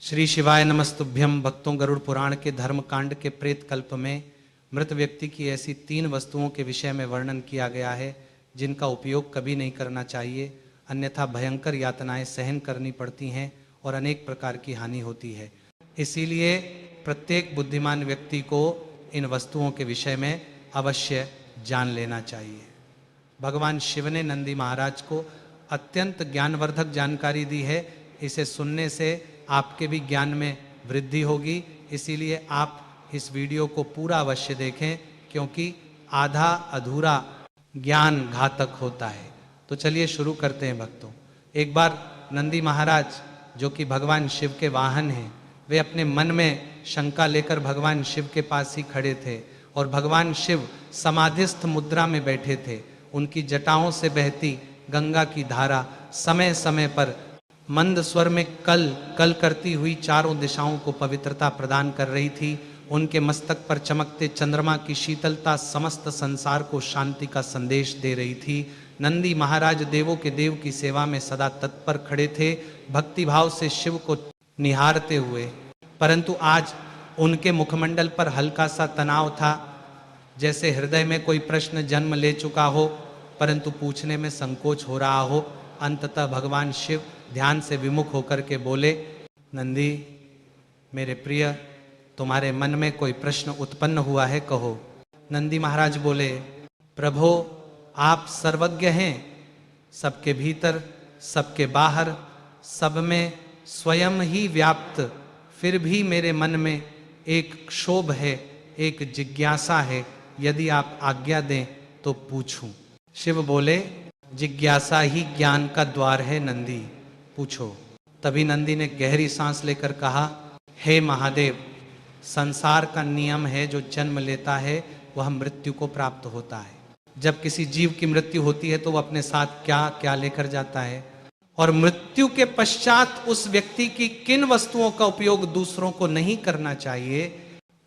श्री शिवाय नमस्तुभ्यम। भक्तों, गरुड़ पुराण के धर्मकांड के प्रेत कल्प में मृत व्यक्ति की ऐसी 3 वस्तुओं के विषय में वर्णन किया गया है जिनका उपयोग कभी नहीं करना चाहिए, अन्यथा भयंकर यातनाएं सहन करनी पड़ती हैं और अनेक प्रकार की हानि होती है। इसीलिए प्रत्येक बुद्धिमान व्यक्ति को इन वस्तुओं के विषय में अवश्य जान लेना चाहिए। भगवान शिव ने नंदी महाराज को अत्यंत ज्ञानवर्धक जानकारी दी है। इसे सुनने से आपके भी ज्ञान में वृद्धि होगी। इसीलिए आप इस वीडियो को पूरा अवश्य देखें, क्योंकि आधा अधूरा ज्ञान घातक होता है। तो चलिए शुरू करते हैं भक्तों। एक बार नंदी महाराज, जो कि भगवान शिव के वाहन हैं, वे अपने मन में शंका लेकर भगवान शिव के पास ही खड़े थे और भगवान शिव समाधिस्थ मुद्रा में बैठे थे। उनकी जटाओं से बहती गंगा की धारा समय समय पर मंद स्वर में कल कल करती हुई चारों दिशाओं को पवित्रता प्रदान कर रही थी। उनके मस्तक पर चमकते चंद्रमा की शीतलता समस्त संसार को शांति का संदेश दे रही थी। नंदी महाराज देवों के देव की सेवा में सदा तत्पर खड़े थे, भक्तिभाव से शिव को निहारते हुए। परंतु आज उनके मुखमंडल पर हल्का सा तनाव था, जैसे हृदय में कोई प्रश्न जन्म ले चुका हो परंतु पूछने में संकोच हो रहा हो। अंततः भगवान शिव ध्यान से विमुख होकर के बोले, नंदी मेरे प्रिय, तुम्हारे मन में कोई प्रश्न उत्पन्न हुआ है, कहो। नंदी महाराज बोले, प्रभो आप सर्वज्ञ हैं, सबके भीतर सबके बाहर सब में स्वयं ही व्याप्त, फिर भी मेरे मन में एक क्षोभ है, एक जिज्ञासा है, यदि आप आज्ञा दें तो पूछूं। शिव बोले, जिज्ञासा ही ज्ञान का द्वार है नंदी, पूछो। तभी नंदी ने गहरी सांस लेकर कहा, हे महादेव, संसार का नियम है, जो जन्म लेता है वह मृत्यु को प्राप्त होता है। जब किसी जीव की मृत्यु होती है तो वह अपने साथ क्या क्या लेकर जाता है, और मृत्यु के पश्चात उस व्यक्ति की किन वस्तुओं का उपयोग दूसरों को नहीं करना चाहिए।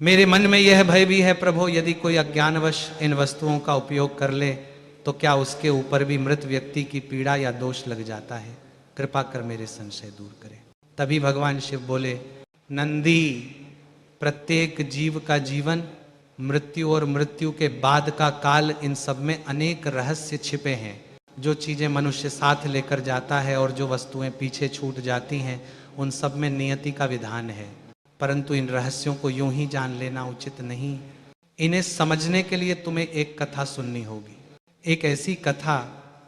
मेरे मन में यह भय भी है प्रभु, यदि कोई अज्ञानवश इन वस्तुओं का उपयोग कर ले तो क्या उसके ऊपर भी मृत व्यक्ति की पीड़ा या दोष लग जाता है। कृपा कर मेरे संशय दूर करें। तभी भगवान शिव बोले, नंदी, प्रत्येक जीव का जीवन, मृत्यु और मृत्यु के बाद का काल, इन सब में अनेक रहस्य छिपे हैं। जो चीजें मनुष्य साथ लेकर जाता है और जो वस्तुएं पीछे छूट जाती हैं, उन सब में नियति का विधान है। परंतु इन रहस्यों को यूं ही जान लेना उचित नहीं। इन्हें समझने के लिए तुम्हें एक कथा सुननी होगी, एक ऐसी कथा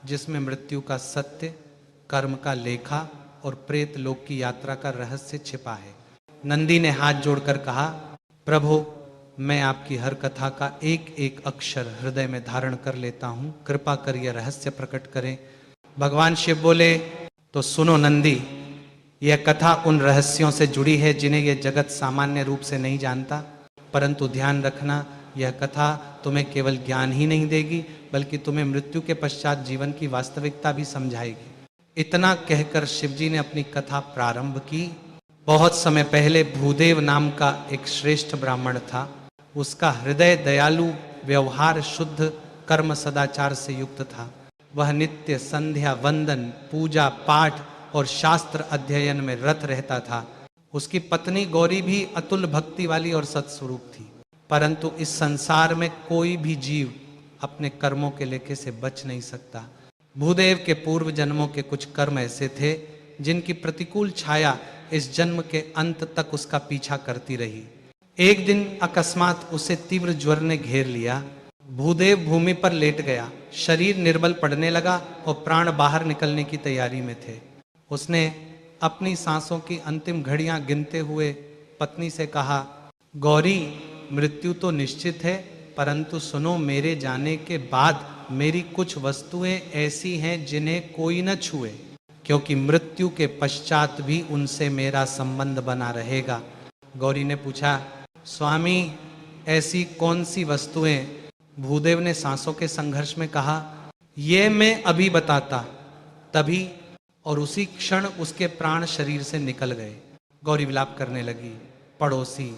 जिसमें मृत्यु का सत्य, कर्म का लेखा और प्रेत लोक की यात्रा का रहस्य छिपा है। नंदी ने हाथ जोड़कर कहा, प्रभु मैं आपकी हर कथा का एक एक अक्षर हृदय में धारण कर लेता हूं, कृपा कर यह रहस्य प्रकट करें। भगवान शिव बोले, तो सुनो नंदी, यह कथा उन रहस्यों से जुड़ी है जिन्हें यह जगत सामान्य रूप से नहीं जानता। परंतु ध्यान रखना, यह कथा तुम्हें केवल ज्ञान ही नहीं देगी, बल्कि तुम्हें मृत्यु के पश्चात जीवन की वास्तविकता भी समझाएगी। इतना कहकर शिवजी ने अपनी कथा प्रारंभ की। बहुत समय पहले भूदेव नाम का एक श्रेष्ठ ब्राह्मण था। उसका हृदय दयालु, व्यवहार शुद्ध, कर्म सदाचार से युक्त था। वह नित्य संध्या वंदन, पूजा पाठ और शास्त्र अध्ययन में रत रहता था। उसकी पत्नी गौरी भी अतुल भक्ति वाली और सत्स्वरूप थी। परंतु इस संसार में कोई भी जीव अपने कर्मों के लेखे से बच नहीं सकता। भूदेव के पूर्व जन्मों के कुछ कर्म ऐसे थे जिनकी प्रतिकूल छाया इस जन्म के अंत तक उसका पीछा करती रही। एक दिन अकस्मात उसे तीव्र ज्वर ने घेर लिया। भूदेव भूमि पर लेट गया, शरीर निर्बल पड़ने लगा और प्राण बाहर निकलने की तैयारी में थे। उसने अपनी सांसों की अंतिम घड़ियां गिनते हुए पत्नी से कहा, गौरी, मृत्यु तो निश्चित है, परंतु सुनो, मेरे जाने के बाद मेरी कुछ वस्तुएं ऐसी हैं जिन्हें कोई न छुए, क्योंकि मृत्यु के पश्चात भी उनसे मेरा संबंध बना रहेगा। गौरी ने पूछा, स्वामी ऐसी कौन सी वस्तुएं? भूदेव ने सांसों के संघर्ष में कहा, ये मैं अभी बताता। तभी और उसी क्षण उसके प्राण शरीर से निकल गए। गौरी विलाप करने लगी। पड़ोसी,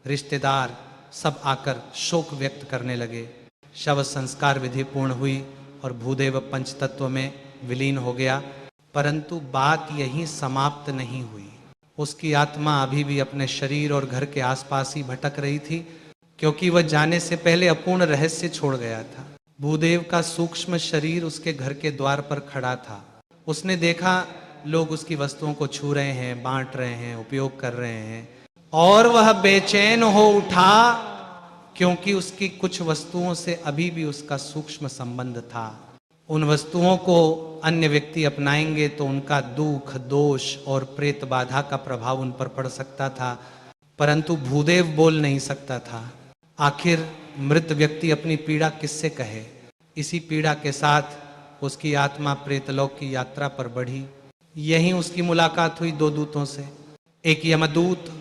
रिश्तेदार सब आकर शोक व्यक्त करने लगे। शव संस्कार विधि पूर्ण हुई और भूदेव पंचतत्व में विलीन हो गया। परंतु बात यहीं समाप्त नहीं हुई। उसकी आत्मा अभी भी अपने शरीर और घर के आसपास ही भटक रही थी, क्योंकि वह जाने से पहले अपूर्ण रहस्य छोड़ गया था। भूदेव का सूक्ष्म शरीर उसके घर के द्वार पर खड़ा था। उसने देखा लोग उसकी वस्तुओं को छू रहे हैं, बांट रहे हैं, उपयोग कर रहे हैं, और वह बेचैन हो उठा, क्योंकि उसकी कुछ वस्तुओं से अभी भी उसका सूक्ष्म संबंध था। उन वस्तुओं को अन्य व्यक्ति अपनाएंगे तो उनका दुख, दोष और प्रेत बाधा का प्रभाव उन पर पड़ सकता था, परंतु भूदेव बोल नहीं सकता था। आखिर मृत व्यक्ति अपनी पीड़ा किससे कहे। इसी पीड़ा के साथ उसकी आत्मा प्रेतलोक की यात्रा पर बढ़ी। यहीं उसकी मुलाकात हुई दो दूतों से, एक यमदूत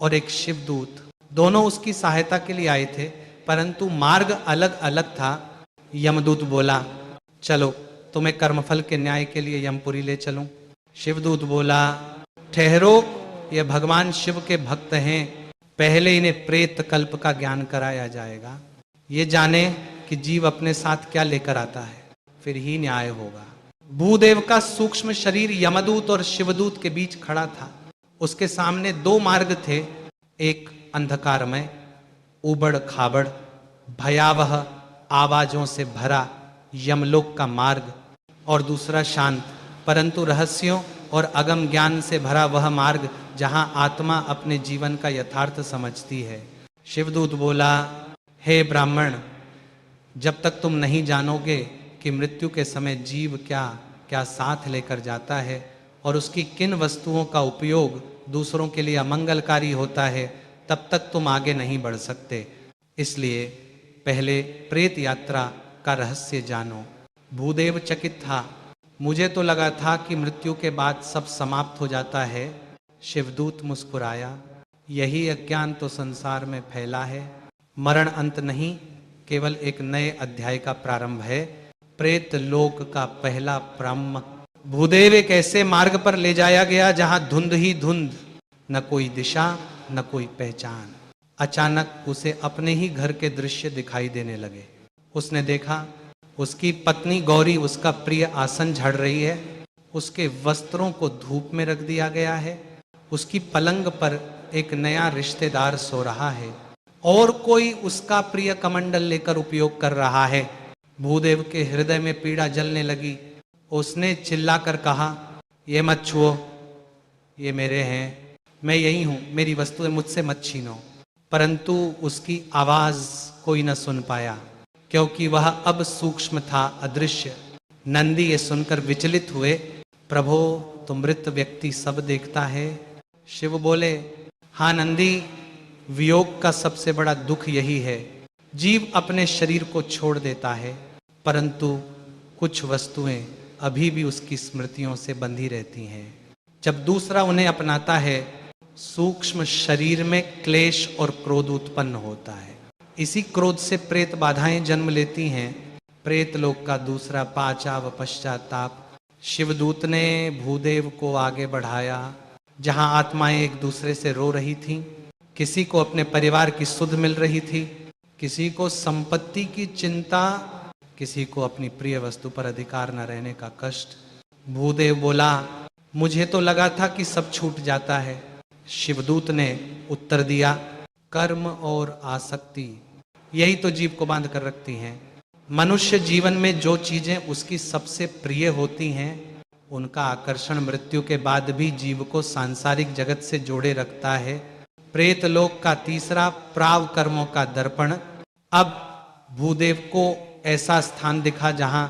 और एक शिवदूत। दोनों उसकी सहायता के लिए आए थे, परंतु मार्ग अलग अलग था। यमदूत बोला, चलो तुम्हें कर्मफल के न्याय के लिए यमपुरी ले चलूं। शिवदूत बोला, ठहरो, ये भगवान शिव के भक्त हैं, पहले इन्हें प्रेत कल्प का ज्ञान कराया जाएगा। ये जाने कि जीव अपने साथ क्या लेकर आता है, फिर ही न्याय होगा। भूदेव का सूक्ष्म शरीर यमदूत और शिवदूत के बीच खड़ा था। उसके सामने दो मार्ग थे, एक अंधकारमय, उबड़ खाबड़, भयावह आवाजों से भरा यमलोक का मार्ग, और दूसरा शांत परंतु रहस्यों और अगम ज्ञान से भरा वह मार्ग जहां आत्मा अपने जीवन का यथार्थ समझती है। शिवदूत बोला, हे ब्राह्मण, जब तक तुम नहीं जानोगे कि मृत्यु के समय जीव क्या क्या साथ लेकर जाता है और उसकी किन वस्तुओं का उपयोग दूसरों के लिए अमंगलकारी होता है, तब तक तुम आगे नहीं बढ़ सकते। इसलिए पहले प्रेत यात्रा का रहस्य जानो। भूदेव चकित था। मुझे तो लगा था कि मृत्यु के बाद सब समाप्त हो जाता है। शिवदूत मुस्कुराया, यही अज्ञान तो संसार में फैला है। मरण अंत नहीं, केवल एक नए अध्याय का प्रारंभ है, प्रेत लोक का पहला ब्रह्म। भूदेव एक ऐसे मार्ग पर ले जाया गया जहां धुंध ही धुंध, न कोई दिशा न कोई पहचान। अचानक उसे अपने ही घर के दृश्य दिखाई देने लगे। उसने देखा उसकी पत्नी गौरी उसका प्रिय आसन झाड़ रही है, उसके वस्त्रों को धूप में रख दिया गया है, उसकी पलंग पर एक नया रिश्तेदार सो रहा है और कोई उसका प्रिय कमंडल लेकर उपयोग कर रहा है। भूदेव के हृदय में पीड़ा जलने लगी। उसने चिल्लाकर कहा, ये मत छुओ, ये मेरे हैं, मैं यही हूं, मेरी वस्तुएं मुझसे मत छीनो। परंतु उसकी आवाज कोई न सुन पाया, क्योंकि वह अब सूक्ष्म था, अदृश्य। नंदी ये सुनकर विचलित हुए, प्रभो तो मृत व्यक्ति सब देखता है। शिव बोले, हाँ नंदी, वियोग का सबसे बड़ा दुख यही है, जीव अपने शरीर को छोड़ देता है, परंतु कुछ वस्तुएं अभी भी उसकी स्मृतियों से बंधी रहती हैं। जब दूसरा उन्हें अपनाता है, सूक्ष्म शरीर में क्लेश और क्रोध उत्पन्न होता है। इसी क्रोध से प्रेत बाधाएं जन्म लेती हैं। प्रेत लोक का दूसरा पाचाव पश्चाताप। शिवदूत ने भूदेव को आगे बढ़ाया, जहां आत्माएं एक दूसरे से रो रही थीं। किसी को अपने परिवार की सुध मिल रही थी, किसी को संपत्ति की चिंता, किसी को अपनी प्रिय वस्तु पर अधिकार न रहने का कष्ट। भूदेव बोला, मुझे तो लगा था कि सब छूट जाता है। शिवदूत ने उत्तर दिया, कर्म और आसक्ति यही तो जीव को बांध कर रखती हैं। मनुष्य जीवन में जो चीजें उसकी सबसे प्रिय होती हैं, उनका आकर्षण मृत्यु के बाद भी जीव को सांसारिक जगत से जोड़े रखता है। प्रेत लोक का तीसरा प्राव कर्मों का दर्पण। अब भूदेव को ऐसा स्थान दिखा जहां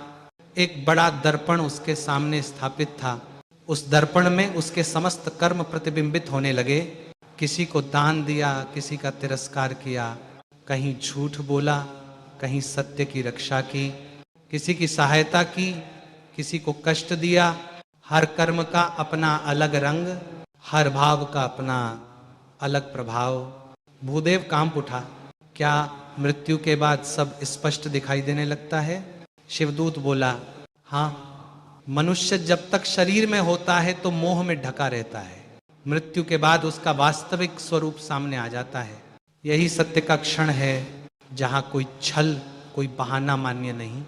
एक बड़ा दर्पण उसके सामने स्थापित था। उस दर्पण में उसके समस्त कर्म प्रतिबिंबित होने लगे। किसी को दान दिया, किसी का तिरस्कार किया, कहीं झूठ बोला, कहीं सत्य की रक्षा की, किसी की सहायता की, किसी को कष्ट दिया। हर कर्म का अपना अलग रंग, हर भाव का अपना अलग प्रभाव। भूदेव कांप उठा। क्या मृत्यु के बाद सब स्पष्ट दिखाई देने लगता है? शिवदूत बोला, हाँ, मनुष्य जब तक शरीर में होता है तो मोह में ढका रहता है। मृत्यु के बाद उसका वास्तविक स्वरूप सामने आ जाता है। यही सत्य का क्षण है जहां कोई छल, कोई बहाना मान्य नहीं।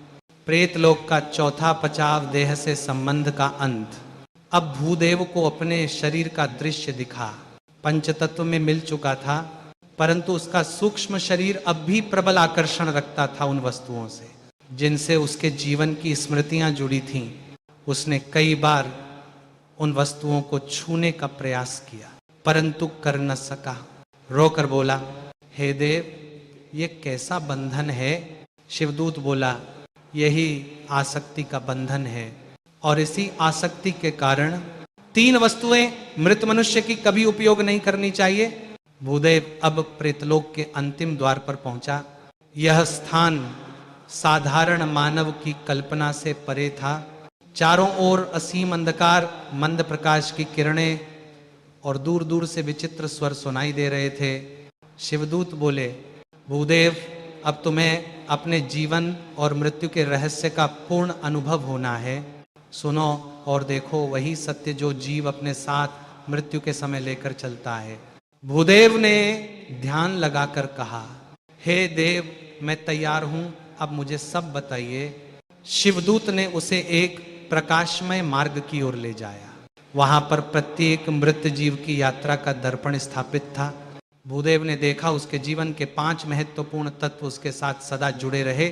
प्रेत लोक का चौथा पचाव देह से संबंध का अंत। अब भूदेव को अपने शरीर का दृश्य दिखा। पंचतत्व में मिल चुका था, परंतु उसका सूक्ष्म शरीर अब भी प्रबल आकर्षण रखता था उन वस्तुओं से जिनसे उसके जीवन की स्मृतियां जुड़ी थीं। उसने कई बार उन वस्तुओं को छूने का प्रयास किया, परंतु कर न सका। रोकर बोला, हे देव, ये कैसा बंधन है? शिवदूत बोला, यही आसक्ति का बंधन है, और इसी आसक्ति के कारण 3 वस्तुएं मृत मनुष्य की कभी उपयोग नहीं करनी चाहिए। भूदेव अब प्रेतलोक के अंतिम द्वार पर पहुंचा। यह स्थान साधारण मानव की कल्पना से परे था। चारों ओर असीम अंधकार, मंद प्रकाश की किरणें और दूर दूर से विचित्र स्वर सुनाई दे रहे थे। शिवदूत बोले, भूदेव, अब तुम्हें अपने जीवन और मृत्यु के रहस्य का पूर्ण अनुभव होना है। सुनो और देखो वही सत्य जो जीव अपने साथ मृत्यु के समय लेकर चलता है। भूदेव ने ध्यान लगाकर कहा, हे देव, मैं तैयार हूं, अब मुझे सब बताइए। शिवदूत ने उसे एक प्रकाशमय मार्ग की ओर ले जाया। वहां पर प्रत्येक मृत जीव की यात्रा का दर्पण स्थापित था। भूदेव ने देखा उसके जीवन के 5 महत्वपूर्ण तत्व उसके साथ सदा जुड़े रहे।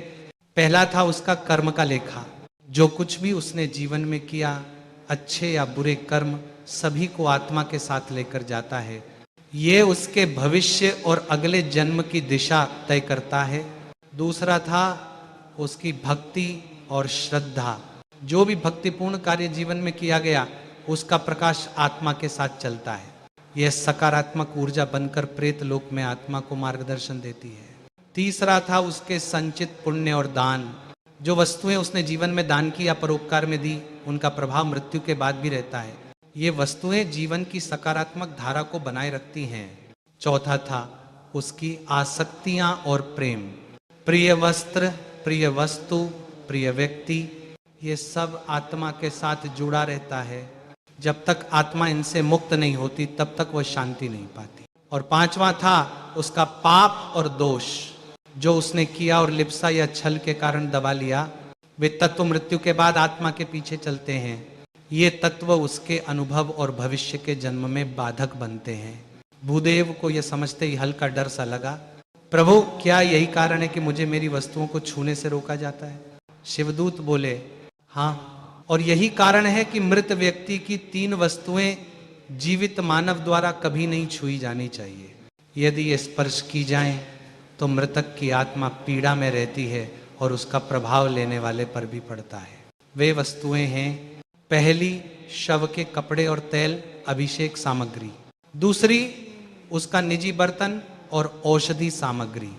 पहला था उसका कर्म का लेखा। जो कुछ भी उसने जीवन में किया, अच्छे या बुरे कर्म, सभी को आत्मा के साथ लेकर जाता है। ये उसके भविष्य और अगले जन्म की दिशा तय करता है। दूसरा था उसकी भक्ति और श्रद्धा। जो भी भक्तिपूर्ण कार्य जीवन में किया गया, उसका प्रकाश आत्मा के साथ चलता है। यह सकारात्मक ऊर्जा बनकर प्रेत लोक में आत्मा को मार्गदर्शन देती है। तीसरा था उसके संचित पुण्य और दान। जो वस्तुएं उसने जीवन में दान की या परोपकार में दी, उनका प्रभाव मृत्यु के बाद भी रहता है। ये वस्तुएं जीवन की सकारात्मक धारा को बनाए रखती हैं। चौथा था उसकी आसक्तियां और प्रेम। प्रिय वस्त्र, प्रिय वस्तु, प्रिय व्यक्ति, ये सब आत्मा के साथ जुड़ा रहता है। जब तक आत्मा इनसे मुक्त नहीं होती, तब तक वह शांति नहीं पाती। और पांचवा था उसका पाप और दोष। जो उसने किया और लिप्सा या छल के कारण दबा लिया, वे तत्व मृत्यु के बाद आत्मा के पीछे चलते हैं। ये तत्व उसके अनुभव और भविष्य के जन्म में बाधक बनते हैं। भूदेव को यह समझते ही हल्का डर सा लगा। प्रभु, क्या यही कारण है कि मुझे मेरी वस्तुओं को छूने से रोका जाता है? शिवदूत बोले, हाँ, और यही कारण है कि मृत व्यक्ति की 3 वस्तुएं जीवित मानव द्वारा कभी नहीं छुई जानी चाहिए। यदि ये स्पर्श की जाएं, तो मृतक की आत्मा पीड़ा में रहती है और उसका प्रभाव लेने वाले पर भी पड़ता है। वे वस्तुएं हैं, पहली शव के कपड़े और तेल, अभिषेक सामग्री। दूसरी उसका निजी बर्तन और औषधि सामग्री।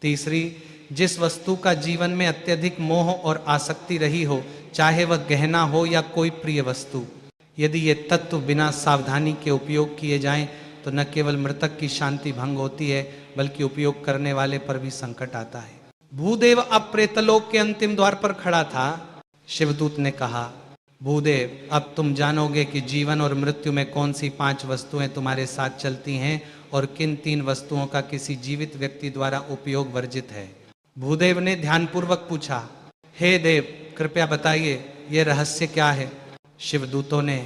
तीसरी जिस वस्तु का जीवन में अत्यधिक मोह और आसक्ति रही हो, चाहे वह गहना हो या कोई प्रिय वस्तु, यदि ये तत्व बिना सावधानी के उपयोग किए जाएं, तो न केवल मृतक की शांति भंग होती है, बल्कि उपयोग करने वाले पर भी संकट आता है। भूदेव अब प्रेतलोक के अंतिम द्वार पर खड़ा था। शिवदूत ने कहा, भूदेव, अब तुम जानोगे कि जीवन और मृत्यु में कौन सी 5 वस्तुएं तुम्हारे साथ चलती हैं और किन 3 वस्तुओं का किसी जीवित व्यक्ति द्वारा उपयोग वर्जित है। भूदेव ने ध्यानपूर्वक पूछा, हे देव, कृपया बताइए, ये रहस्य क्या है? शिवदूतों ने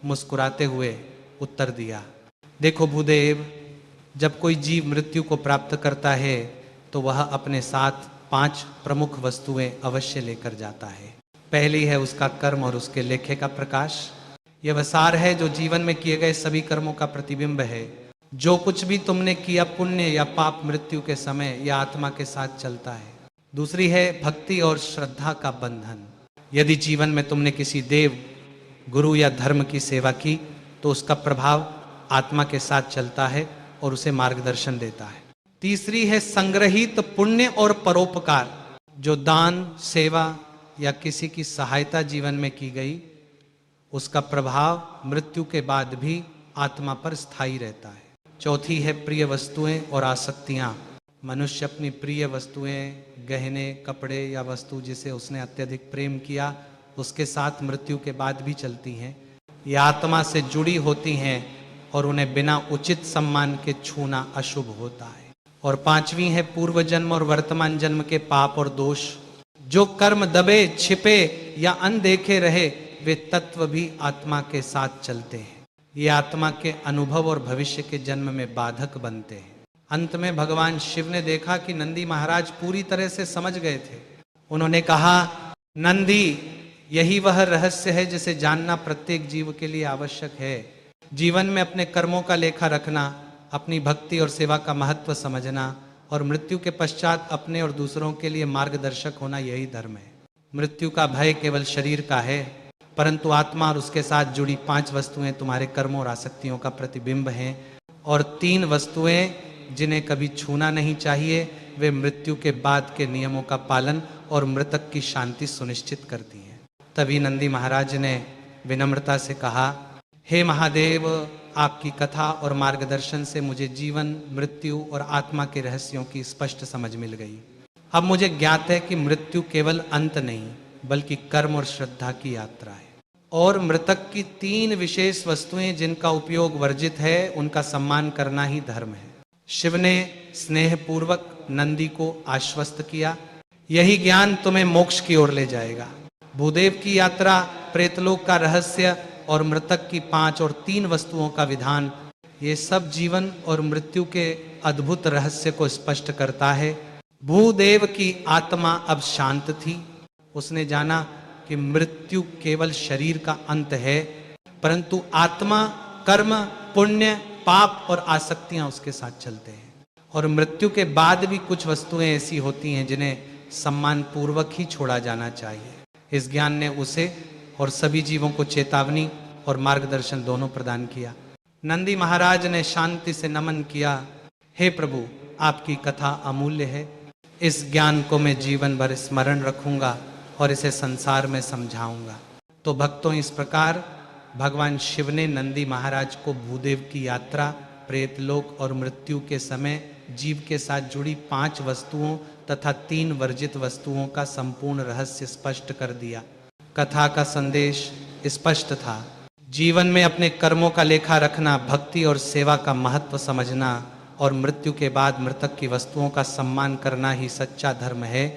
मुस्कुराते हुए उत्तर दिया, देखो भूदेव, जब कोई जीव मृत्यु को प्राप्त करता है, तो वह अपने साथ 5 प्रमुख वस्तुएं अवश्य लेकर जाता है। पहली है उसका कर्म और उसके लेखे का प्रकाश। यह वह सार है जो जीवन में किए गए सभी कर्मों का प्रतिबिंब है। जो कुछ भी तुमने किया, पुण्य या पाप, मृत्यु के समय या आत्मा के साथ चलता है। दूसरी है भक्ति और श्रद्धा का बंधन। यदि जीवन में तुमने किसी देव, गुरु या धर्म की सेवा की, तो उसका प्रभाव आत्मा के साथ चलता है और उसे मार्गदर्शन देता है। तीसरी है संग्रहित पुण्य और परोपकार। जो दान, सेवा या किसी की सहायता जीवन में की गई, उसका प्रभाव मृत्यु के बाद भी आत्मा पर स्थायी रहता है। चौथी है प्रिय वस्तुएं और आसक्तियां। मनुष्य अपनी प्रिय वस्तुएं, गहने, कपड़े या वस्तु जिसे उसने अत्यधिक प्रेम किया, उसके साथ मृत्यु के बाद भी चलती हैं। ये आत्मा से जुड़ी होती हैं और उन्हें बिना उचित सम्मान के छूना अशुभ होता है। और पांचवी है पूर्व जन्म और वर्तमान जन्म के पाप और दोष। जो कर्म दबे, छिपे या अनदेखे रहे, वे तत्व भी आत्मा के साथ चलते हैं। ये आत्मा के अनुभव और भविष्य के जन्म में बाधक बनते हैं। अंत में भगवान शिव ने देखा कि नंदी महाराज पूरी तरह से समझ गए थे। उन्होंने कहा, नंदी, यही वह रहस्य है जिसे जानना प्रत्येक जीव के लिए आवश्यक है। जीवन में अपने कर्मों का लेखा रखना, अपनी भक्ति और सेवा का महत्व समझना और मृत्यु के पश्चात अपने और दूसरों के लिए मार्गदर्शक होना, यही धर्म है। मृत्यु का भय केवल शरीर का है, परंतु आत्मा और उसके साथ जुड़ी 5 वस्तुएं तुम्हारे कर्मों और आसक्तियों का प्रतिबिंब हैं। और 3 वस्तुएं जिन्हें कभी छूना नहीं चाहिए, वे मृत्यु के बाद के नियमों का पालन और मृतक की शांति सुनिश्चित करती हैं। तभी नंदी महाराज ने विनम्रता से कहा, हे महादेव, आपकी कथा और मार्गदर्शन से मुझे जीवन, मृत्यु और आत्मा के रहस्यों की स्पष्ट समझ मिल गई। अब मुझे ज्ञात है कि मृत्यु केवल अंत नहीं, बल्कि कर्म और श्रद्धा की यात्रा है। और मृतक की 3 विशेष वस्तुएं जिनका उपयोग वर्जित है, उनका सम्मान करना ही धर्म है। शिव ने स्नेहपूर्वक नंदी को आश्वस्त किया, यही ज्ञान तुम्हें मोक्ष की ओर ले जाएगा। भूदेव की यात्रा, प्रेतलोक का रहस्य और मृतक की 5 और 3 वस्तुओं का विधान, ये सब जीवन और मृत्यु के अद्भुत रहस्य को स्पष्ट करता है। भूदेव की आत्मा अब शांत थी। उसने जाना कि मृत्यु केवल शरीर का अंत है, परंतु आत्मा, कर्म, पुण्य, पाप और आसक्तियां उसके साथ चलते हैं। और मृत्यु के बाद भी कुछ वस्तुएं ऐसी होती हैं जिन्हें सम्मान पूर्वक ही छोड़ा जाना चाहिए। इस ज्ञान ने उसे और सभी जीवों को चेतावनी और मार्गदर्शन दोनों प्रदान किया। नंदी महाराज ने शांति से नमन किया, हे प्रभु, आपकी कथा अमूल्य है। इस ज्ञान को मैं जीवन भर स्मरण रखूंगा और इसे संसार में समझाऊंगा। तो भक्तों, इस प्रकार भगवान शिव ने नंदी महाराज को भूदेव की यात्रा, प्रेतलोक और मृत्यु के समय जीव के साथ जुड़ी 5 वस्तुओं तथा 3 वर्जित वस्तुओं का संपूर्ण रहस्य स्पष्ट कर दिया। कथा का संदेश स्पष्ट था। जीवन में अपने कर्मों का लेखा रखना, भक्ति और सेवा का महत्व समझना और मृत्यु के बाद मृतक की वस्तुओं का सम्मान करना ही सच्चा धर्म है।